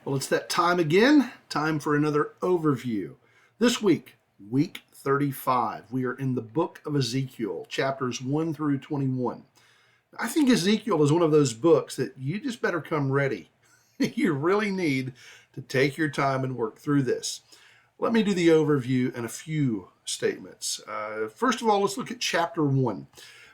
Well, it's that time again, time for another overview. This week, week 35, we are in the book of Ezekiel, chapters 1 through 21. I think Ezekiel is one of those books that you just better come ready. You really need to take your time and work through this. Let me do the overview and a few statements. First of all, let's look at chapter 1.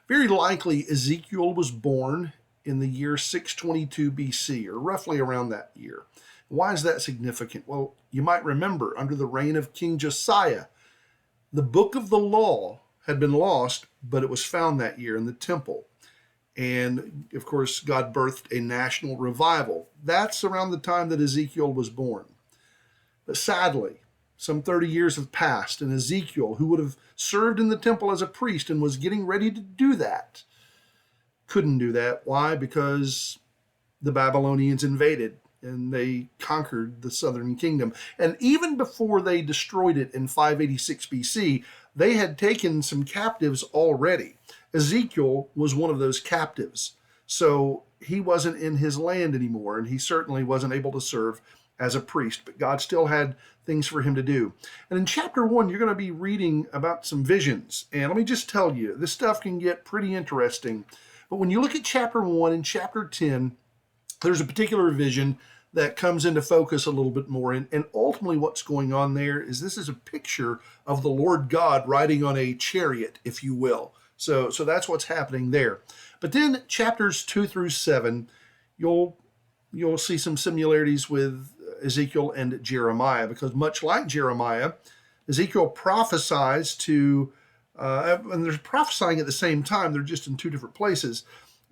Very likely, Ezekiel was born in the year 622 BC, or roughly around that year. Why is that significant? Well, you might remember under the reign of King Josiah, the book of the law had been lost, but it was found that year in the temple. And of course, God birthed a national revival. That's around the time that Ezekiel was born. But sadly, some 30 years have passed, and Ezekiel, who would have served in the temple as a priest and was getting ready to do that, couldn't do that. Why? Because the Babylonians invaded and they conquered the southern kingdom. And even before they destroyed it in 586 BC, they had taken some captives already. Ezekiel was one of those captives. So he wasn't in his land anymore, and he certainly wasn't able to serve as a priest, but God still had things for him to do. And in chapter 1, you're going to be reading about some visions. And let me just tell you, this stuff can get pretty interesting. But when you look at chapter 1 and chapter 10, there's a particular vision that comes into focus a little bit more. And ultimately what's going on there is this is a picture of the Lord God riding on a chariot, if you will. So that's what's happening there. But then chapters 2 through 7, you'll see some similarities with Ezekiel and Jeremiah, because much like Jeremiah, Ezekiel prophesies to, and they're prophesying at the same time, they're just in two different places.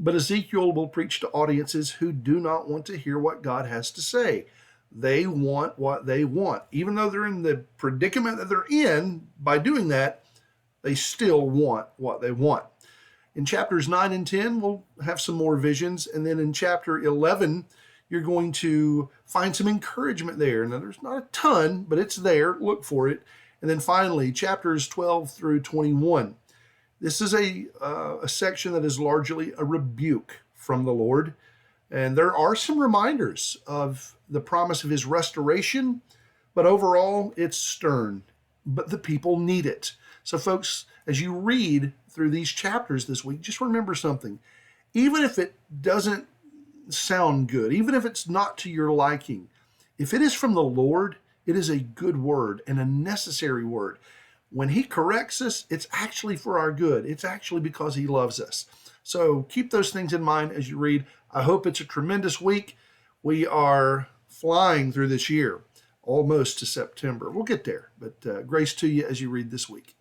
But Ezekiel will preach to audiences who do not want to hear what God has to say. They want what they want. Even though they're in the predicament that they're in, by doing that, they still want what they want. In chapters 9 and 10, we'll have some more visions. And then in chapter 11, you're going to find some encouragement there. Now, there's not a ton, but it's there. Look for it. And then finally, chapters 12 through 21. This is a section that is largely a rebuke from the Lord. And there are some reminders of the promise of his restoration, but overall it's stern. But the people need it. So folks, as you read through these chapters this week, just remember something. Even if it doesn't sound good, even if it's not to your liking, if it is from the Lord, it is a good word and a necessary word. When he corrects us, it's actually for our good. It's actually because he loves us. So keep those things in mind as you read. I hope it's a tremendous week. We are flying through this year, almost to September. We'll get there, but grace to you as you read this week.